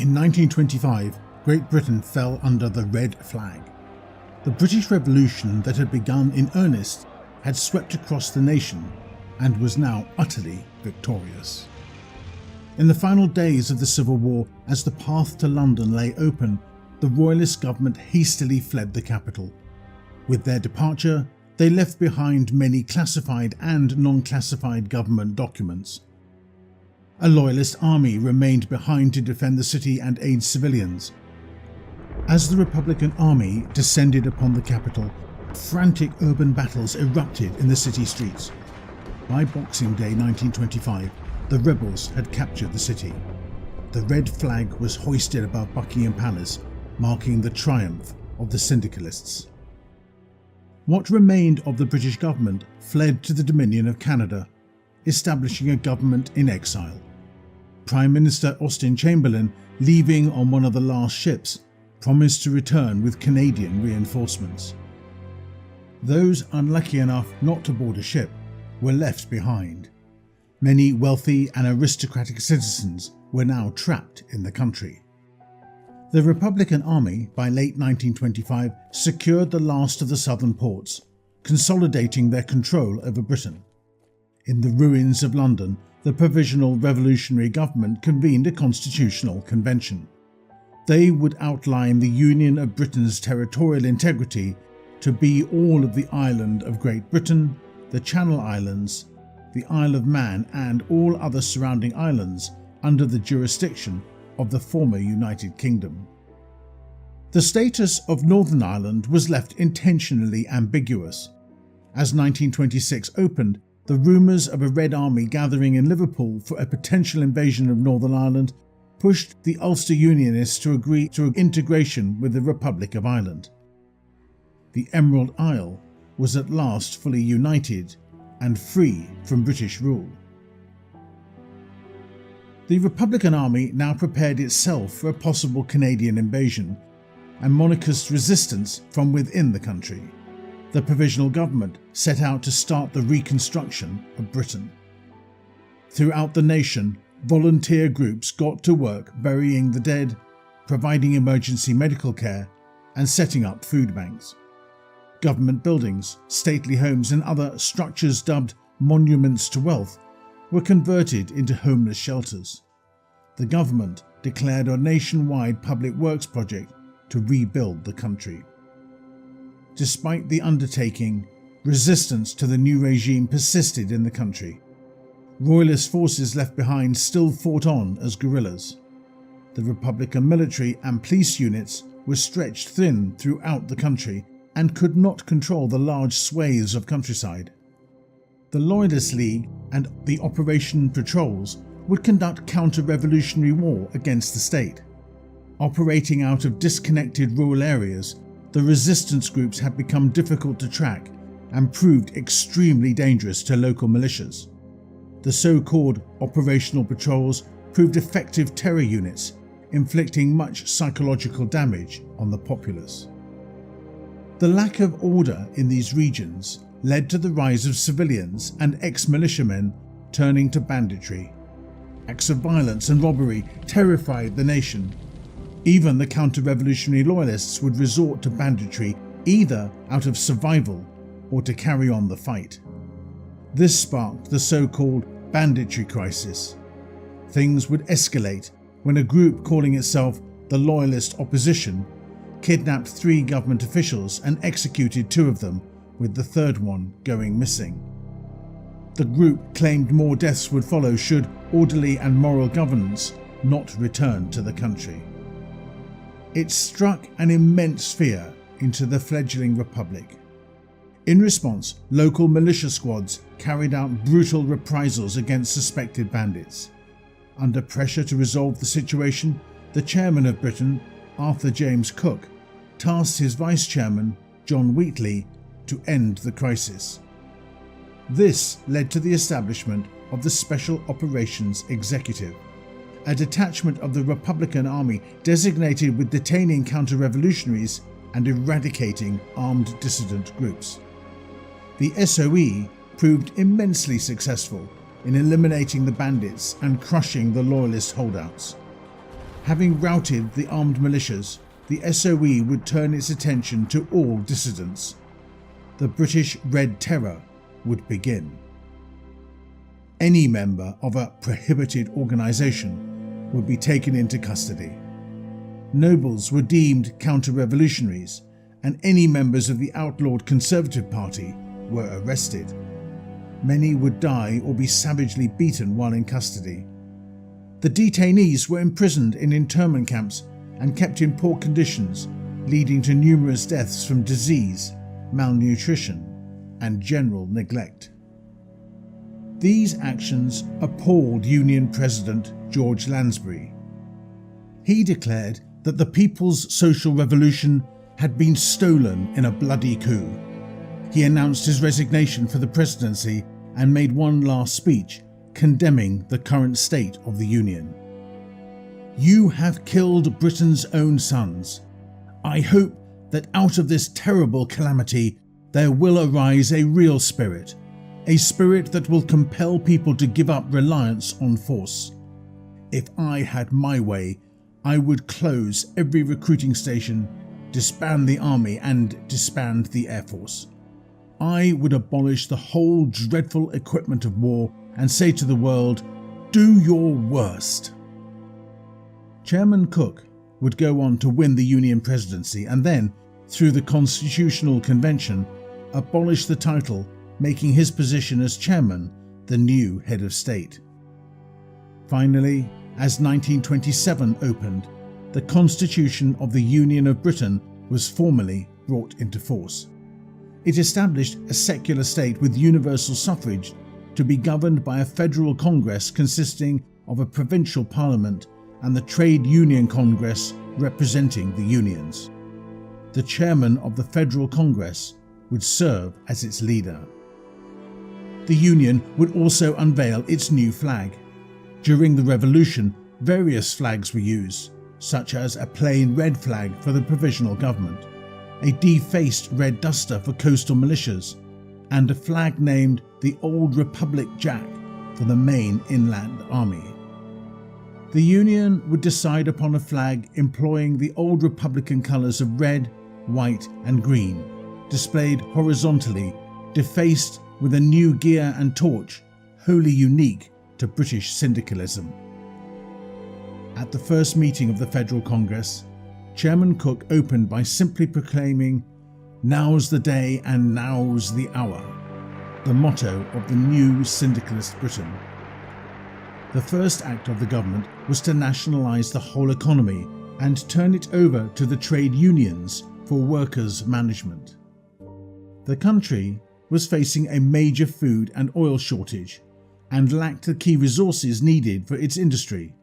In 1925, Great Britain fell under the red flag. The British Revolution that had begun in earnest had swept across the nation and was now utterly victorious. In the final days of the Civil War, as the path to London lay open, the Royalist government hastily fled the capital. With their departure, they left behind many classified and non-classified government documents. A Loyalist army remained behind to defend the city and aid civilians. As the Republican army descended upon the capital, frantic urban battles erupted in the city streets. By Boxing Day 1925, the rebels had captured the city. The red flag was hoisted above Buckingham Palace, marking the triumph of the Syndicalists. What remained of the British government fled to the Dominion of Canada, establishing a government in exile. Prime Minister Austen Chamberlain, leaving on one of the last ships, promised to return with Canadian reinforcements. Those unlucky enough not to board a ship were left behind. Many wealthy and aristocratic citizens were now trapped in the country. The Republican Army, by late 1925, secured the last of the southern ports, consolidating their control over Britain. In the ruins of London, the Provisional Revolutionary Government convened a constitutional convention. They would outline the Union of Britain's territorial integrity to be all of the island of Great Britain, the Channel Islands, the Isle of Man and all other surrounding islands under the jurisdiction of the former United Kingdom. The status of Northern Ireland was left intentionally ambiguous. As 1926 opened, the rumours of a Red Army gathering in Liverpool for a potential invasion of Northern Ireland pushed the Ulster Unionists to agree to integration with the Republic of Ireland. The Emerald Isle was at last fully united and free from British rule. The Republican Army now prepared itself for a possible Canadian invasion and monarchist resistance from within the country. The Provisional Government set out to start the reconstruction of Britain. Throughout the nation, volunteer groups got to work burying the dead, providing emergency medical care, and setting up food banks. Government buildings, stately homes and other structures dubbed monuments to wealth were converted into homeless shelters. The government declared a nationwide public works project to rebuild the country. Despite the undertaking, resistance to the new regime persisted in the country. Royalist forces left behind still fought on as guerrillas. The Republican military and police units were stretched thin throughout the country and could not control the large swathes of countryside. The Loyalist League and the Operation Patrols would conduct counter-revolutionary war against the state. Operating out of disconnected rural areas, the resistance groups had become difficult to track and proved extremely dangerous to local militias. The so-called operational patrols proved effective terror units, inflicting much psychological damage on the populace. The lack of order in these regions led to the rise of civilians and ex-militiamen turning to banditry. Acts of violence and robbery terrified the nation. Even the counter-revolutionary loyalists would resort to banditry either out of survival or to carry on the fight. This sparked the so-called banditry crisis. Things would escalate when a group calling itself the Loyalist Opposition kidnapped 3 government officials and executed 2 of them, with the 3rd one going missing. The group claimed more deaths would follow should orderly and moral governance not return to the country. It struck an immense fear into the fledgling republic. In response, local militia squads carried out brutal reprisals against suspected bandits. Under pressure to resolve the situation, the chairman of Britain, Arthur James Cook, tasked his vice chairman, John Wheatley, to end the crisis. This led to the establishment of the Special Operations Executive, a detachment of the Republican Army designated with detaining counter-revolutionaries and eradicating armed dissident groups. The SOE proved immensely successful in eliminating the bandits and crushing the Loyalist holdouts. Having routed the armed militias, the SOE would turn its attention to all dissidents. The British Red Terror would begin. Any member of a prohibited organisation would be taken into custody. Nobles were deemed counter-revolutionaries, and any members of the outlawed Conservative Party were arrested. Many would die or be savagely beaten while in custody. The detainees were imprisoned in internment camps and kept in poor conditions, leading to numerous deaths from disease, malnutrition, and general neglect. These actions appalled Union President George Lansbury. He declared that the People's Social Revolution had been stolen in a bloody coup. He announced his resignation for the presidency and made one last speech condemning the current state of the Union. "You have killed Britain's own sons. I hope that out of this terrible calamity there will arise a real spirit, a spirit that will compel people to give up reliance on force. If I had my way, I would close every recruiting station, disband the army and disband the air force. I would abolish the whole dreadful equipment of war and say to the world, do your worst." Chairman Cook would go on to win the Union presidency and then, through the Constitutional Convention, abolish the title, making his position as chairman the new head of state. Finally, as 1927 opened, the Constitution of the Union of Britain was formally brought into force. It established a secular state with universal suffrage to be governed by a federal Congress consisting of a provincial parliament and the Trade Union Congress representing the unions. The chairman of the Federal Congress would serve as its leader. The Union would also unveil its new flag. During the Revolution, various flags were used, such as a plain red flag for the Provisional Government, a defaced red duster for coastal militias, and a flag named the Old Republic Jack for the main inland army. The Union would decide upon a flag employing the old Republican colours of red, white and green, displayed horizontally, defaced with a new gear and torch, wholly unique to British syndicalism. At the first meeting of the Federal Congress, Chairman Cook opened by simply proclaiming, "Now's the day and now's the hour," the motto of the new syndicalist Britain. The first act of the government was to nationalise the whole economy and turn it over to the trade unions for workers' management. The country was facing a major food and oil shortage and lacked the key resources needed for its industry,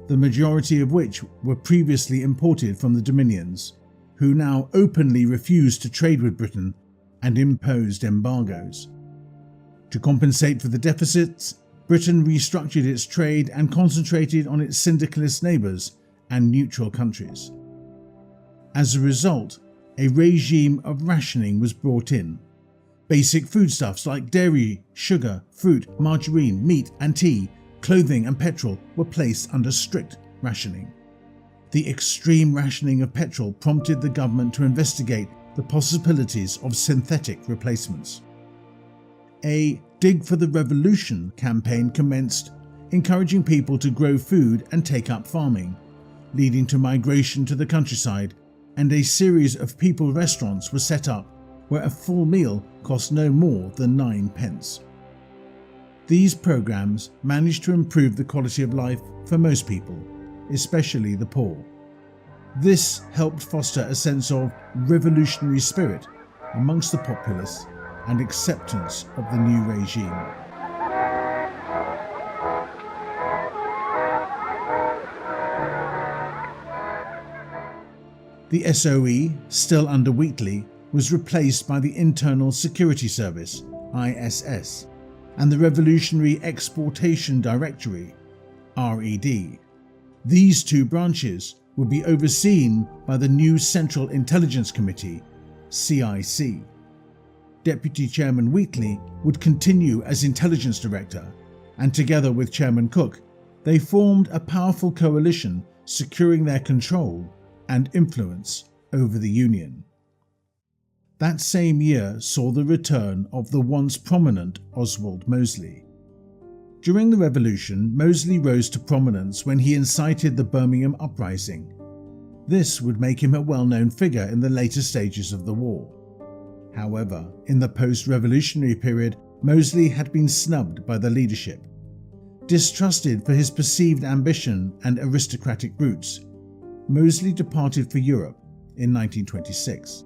the majority of which were previously imported from the Dominions, who now openly refused to trade with Britain and imposed embargoes. To compensate for the deficits, Britain restructured its trade and concentrated on its syndicalist neighbours and neutral countries. As a result, a regime of rationing was brought in. Basic foodstuffs like dairy, sugar, fruit, margarine, meat and tea, clothing and petrol were placed under strict rationing. The extreme rationing of petrol prompted the government to investigate the possibilities of synthetic replacements. A Dig for the Revolution campaign commenced, encouraging people to grow food and take up farming, leading to migration to the countryside, and a series of people restaurants were set up where a full meal cost no more than 9 pence. These programs managed to improve the quality of life for most people, especially the poor. This helped foster a sense of revolutionary spirit amongst the populace and acceptance of the new regime. The SOE, still under Wheatley, was replaced by the Internal Security Service, ISS, and the Revolutionary Exportation Directory, RED. These two branches would be overseen by the new Central Intelligence Committee, CIC. Deputy Chairman Wheatley would continue as Intelligence Director, and together with Chairman Cook, they formed a powerful coalition securing their control and influence over the Union. That same year saw the return of the once prominent Oswald Mosley. During the Revolution, Mosley rose to prominence when he incited the Birmingham Uprising. This would make him a well-known figure in the later stages of the war. However, in the post-revolutionary period, Mosley had been snubbed by the leadership. Distrusted for his perceived ambition and aristocratic roots, Mosley departed for Europe in 1926.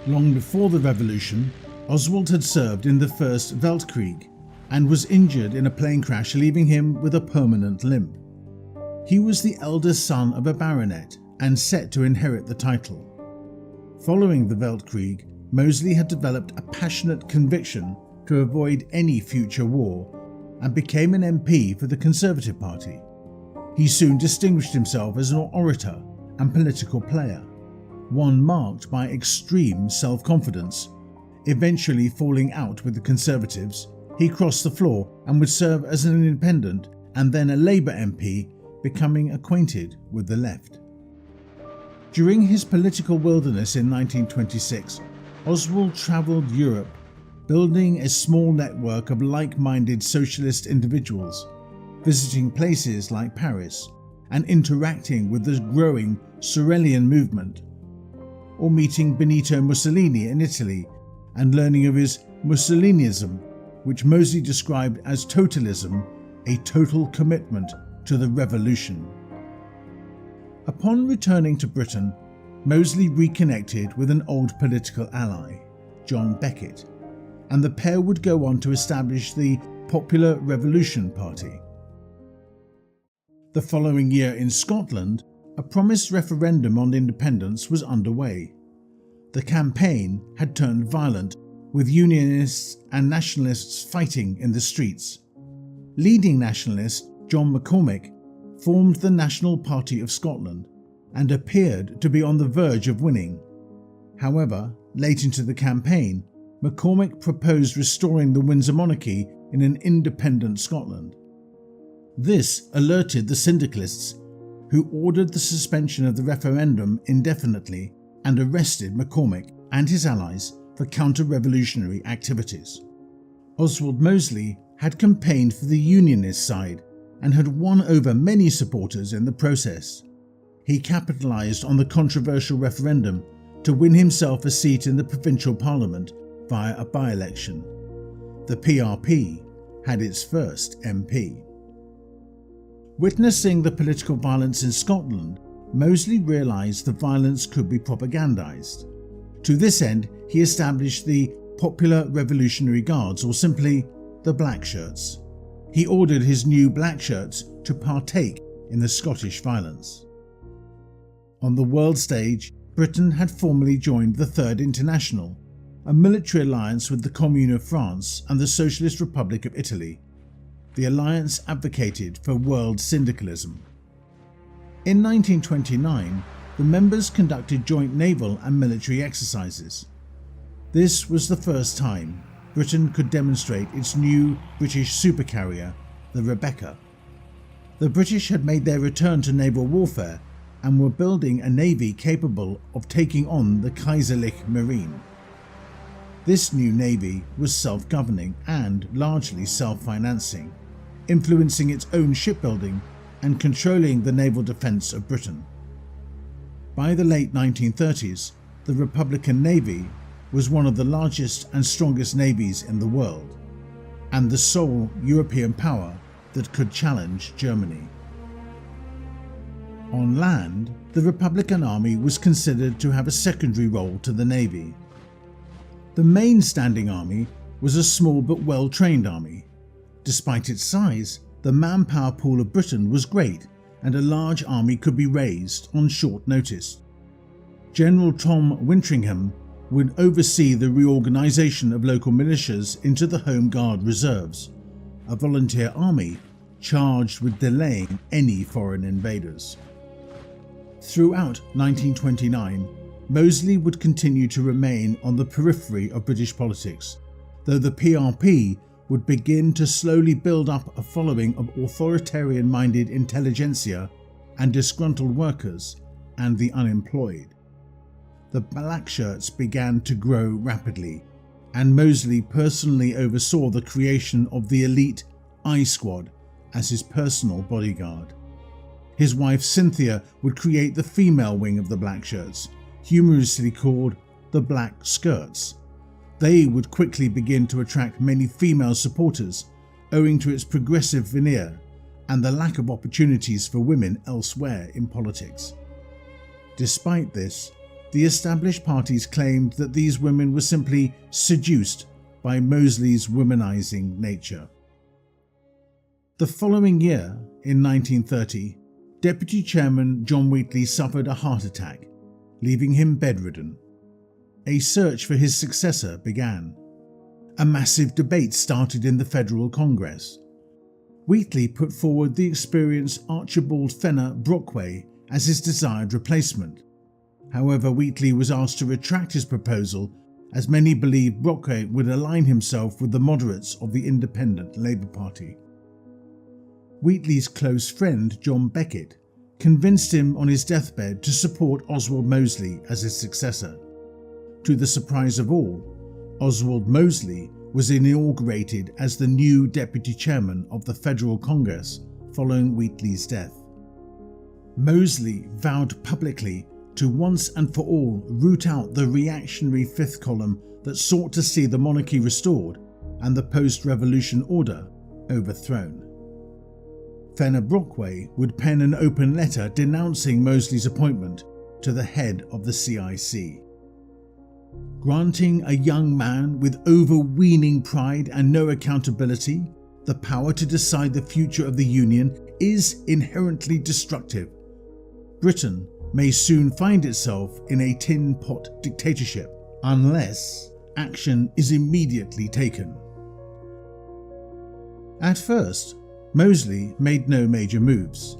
Long before the revolution, Oswald had served in the First Weltkrieg and was injured in a plane crash, leaving him with a permanent limp. He was the eldest son of a baronet and set to inherit the title. Following the Weltkrieg, Mosley had developed a passionate conviction to avoid any future war and became an MP for the Conservative Party. He soon distinguished himself as an orator and political player, one marked by extreme self-confidence. Eventually falling out with the Conservatives, he crossed the floor and would serve as an independent and then a Labour MP, becoming acquainted with the left. During his political wilderness in 1926, Oswald travelled Europe, building a small network of like-minded socialist individuals, visiting places like Paris and interacting with the growing Sorelian movement, or meeting Benito Mussolini in Italy and learning of his Mussolinism, which Mosley described as totalism, a total commitment to the revolution. Upon returning to Britain, Mosley reconnected with an old political ally, John Becket, and the pair would go on to establish the Popular Revolution Party. The following year in Scotland, a promised referendum on independence was underway. The campaign had turned violent, with Unionists and Nationalists fighting in the streets. Leading nationalist John McCormick formed the National Party of Scotland and appeared to be on the verge of winning. However, late into the campaign, McCormick proposed restoring the Windsor monarchy in an independent Scotland. This alerted the Syndicalists, who ordered the suspension of the referendum indefinitely and arrested McCormick and his allies for counter-revolutionary activities. Oswald Mosley had campaigned for the Unionist side and had won over many supporters in the process. He capitalised on the controversial referendum to win himself a seat in the provincial parliament via a by-election. The PRP had its first MP. Witnessing the political violence in Scotland, Mosley realised the violence could be propagandised. To this end, he established the Popular Revolutionary Guards, or simply the Black Shirts. He ordered his new Black Shirts to partake in the Scottish violence. On the world stage, Britain had formally joined the Third International, a military alliance with the Commune of France and the Socialist Republic of Italy. The alliance advocated for world syndicalism. In 1929, the members conducted joint naval and military exercises. This was the first time Britain could demonstrate its new British supercarrier, the Rebecca. The British had made their return to naval warfare and were building a navy capable of taking on the Kaiserreich Marine. This new navy was self-governing and largely self-financing, influencing its own shipbuilding and controlling the naval defence of Britain. By the late 1930s, the Republican Navy was one of the largest and strongest navies in the world, and the sole European power that could challenge Germany. On land, the Republican Army was considered to have a secondary role to the Navy. The main standing army was a small but well-trained army. Despite its size, the manpower pool of Britain was great, and a large army could be raised on short notice. General Tom Wintringham would oversee the reorganisation of local militias into the Home Guard Reserves, a volunteer army charged with delaying any foreign invaders. Throughout 1929, Mosley would continue to remain on the periphery of British politics, though the PRP would begin to slowly build up a following of authoritarian-minded intelligentsia and disgruntled workers and the unemployed. The black shirts began to grow rapidly, and Mosley personally oversaw the creation of the elite I Squad as his personal bodyguard. His wife Cynthia would create the female wing of the black shirts, humorously called the Black Skirts. They would quickly begin to attract many female supporters, owing to its progressive veneer and the lack of opportunities for women elsewhere in politics. Despite this, the established parties claimed that these women were simply seduced by Mosley's womanizing nature. The following year, in 1930, Deputy Chairman John Wheatley suffered a heart attack, leaving him bedridden. A search for his successor began. A massive debate started in the Federal Congress. Wheatley put forward the experienced Archibald Fenner Brockway as his desired replacement. However, Wheatley was asked to retract his proposal, as many believed Brockway would align himself with the moderates of the Independent Labour Party. Wheatley's close friend John Beckett convinced him on his deathbed to support Oswald Mosley as his successor. To the surprise of all, Oswald Mosley was inaugurated as the new deputy chairman of the Federal Congress following Wheatley's death. Mosley vowed publicly to once and for all root out the reactionary fifth column that sought to see the monarchy restored and the post-revolution order overthrown. Fenner Brockway would pen an open letter denouncing Mosley's appointment to the head of the CIC. Granting a young man with overweening pride and no accountability the power to decide the future of the Union is inherently destructive. Britain may soon find itself in a tin pot dictatorship unless action is immediately taken. At first, Mosley made no major moves,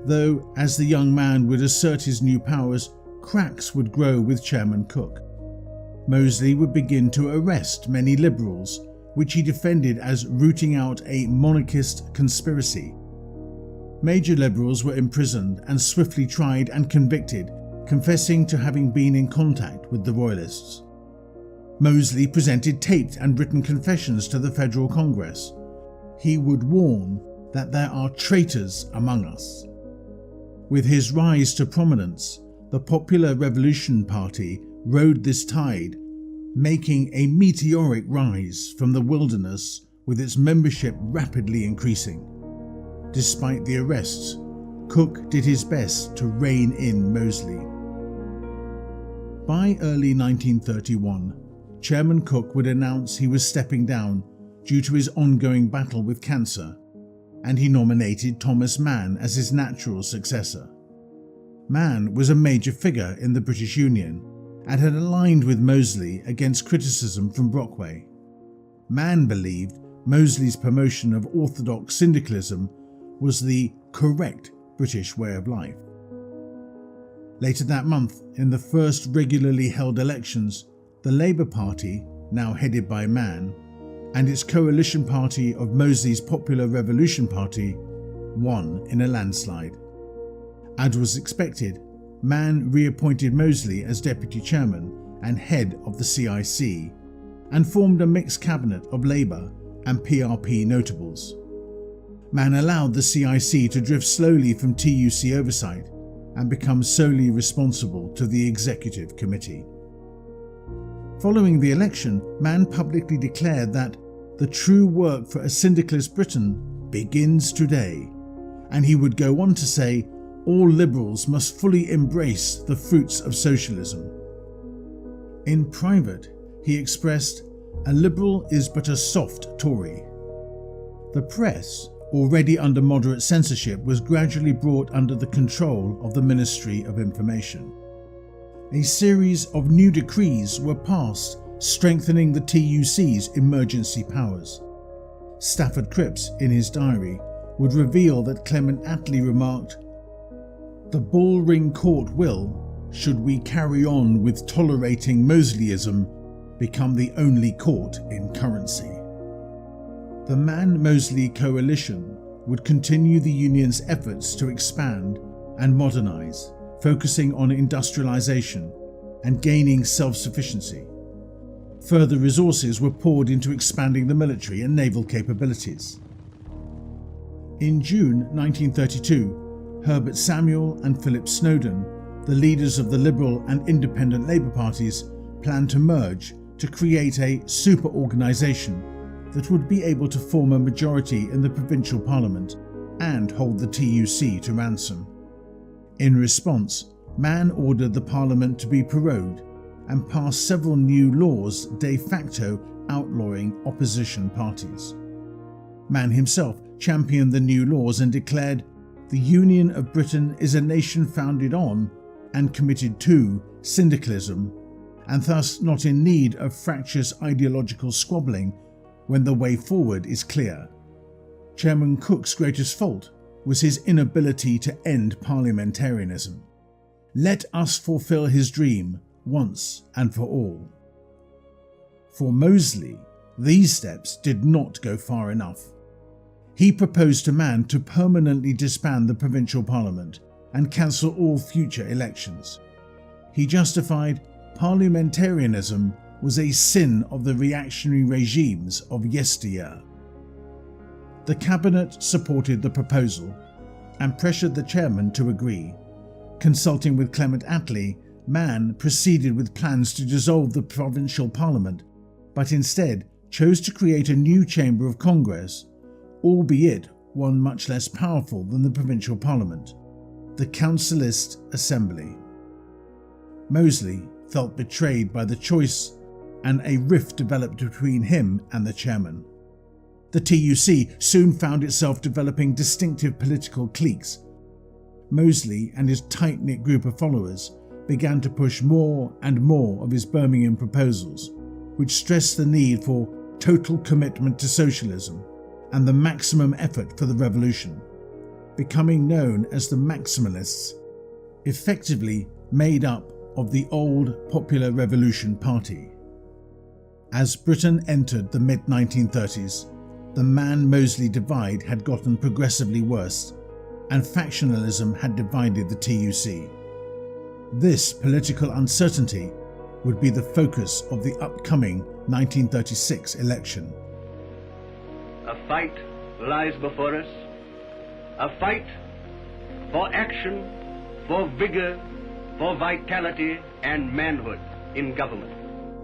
though as the young man would assert his new powers, cracks would grow with Chairman Cook. Mosley would begin to arrest many liberals, which he defended as rooting out a monarchist conspiracy. Major liberals were imprisoned and swiftly tried and convicted, confessing to having been in contact with the Royalists. Mosley presented taped and written confessions to the Federal Congress. He would warn that there are traitors among us. With his rise to prominence, the Popular Revolution Party rode this tide, making a meteoric rise from the wilderness, with its membership rapidly increasing. Despite the arrests, Cook did his best to rein in Mosley. By early 1931, Chairman Cook would announce he was stepping down due to his ongoing battle with cancer, and he nominated Thomas Mann as his natural successor. Mann was a major figure in the British Union and had aligned with Mosley against criticism from Brockway. Mann believed Mosley's promotion of orthodox syndicalism was the correct British way of life. Later that month, in the first regularly held elections, the Labour Party, now headed by Mann, and its coalition party of Mosley's Popular Revolution Party won in a landslide. As was expected, Mann reappointed Mosley as deputy chairman and head of the CIC, and formed a mixed cabinet of Labour and PRP notables. Mann allowed the CIC to drift slowly from TUC oversight and become solely responsible to the Executive Committee. Following the election, Mann publicly declared that the true work for a syndicalist Britain begins today, and he would go on to say all liberals must fully embrace the fruits of socialism. In private, he expressed, "A liberal is but a soft Tory." The press, already under moderate censorship, was gradually brought under the control of the Ministry of Information. A series of new decrees were passed strengthening the TUC's emergency powers. Stafford Cripps, in his diary, would reveal that Clement Attlee remarked, "The Bullring Court will, should we carry on with tolerating Mosleyism, become the only court in currency." The Mann-Mosley coalition would continue the Union's efforts to expand and modernize, focusing on industrialization and gaining self-sufficiency. Further resources were poured into expanding the military and naval capabilities. In June 1932, Herbert Samuel and Philip Snowden, the leaders of the Liberal and Independent Labour parties, planned to merge to create a super-organisation that would be able to form a majority in the provincial parliament and hold the TUC to ransom. In response, Mann ordered the parliament to be prorogued and passed several new laws de facto outlawing opposition parties. Mann himself championed the new laws and declared, "The Union of Britain is a nation founded on and committed to syndicalism, and thus not in need of fractious ideological squabbling when the way forward is clear." Chairman Cook's greatest fault was his inability to end parliamentarianism. Let us fulfill his dream once and for all. For Mosley, these steps did not go far enough. He proposed to Mann to permanently disband the provincial parliament and cancel all future elections. He justified parliamentarianism was a sin of the reactionary regimes of yesteryear. The cabinet supported the proposal and pressured the chairman to agree. Consulting with Clement Attlee, Mann proceeded with plans to dissolve the provincial parliament, but instead chose to create a new chamber of Congress, albeit one much less powerful than the provincial parliament, the Councilist Assembly. Mosley felt betrayed by the choice, and a rift developed between him and the chairman. The TUC soon found itself developing distinctive political cliques. Mosley and his tight-knit group of followers began to push more and more of his Birmingham proposals, which stressed the need for total commitment to socialism and the maximum effort for the revolution, becoming known as the Maximalists, effectively made up of the old Popular Revolution Party. As Britain entered the mid-1930s, the Mann-Mosley divide had gotten progressively worse, and factionalism had divided the TUC. This political uncertainty would be the focus of the upcoming 1936 election. A fight lies before us, a fight for action, for vigour, for vitality and manhood in government.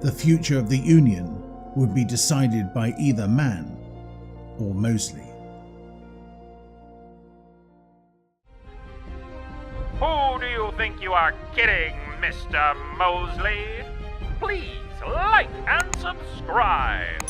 The future of the Union would be decided by either Mann or Mosley. Who do you think you are kidding, Mr. Mosley? Please like and subscribe.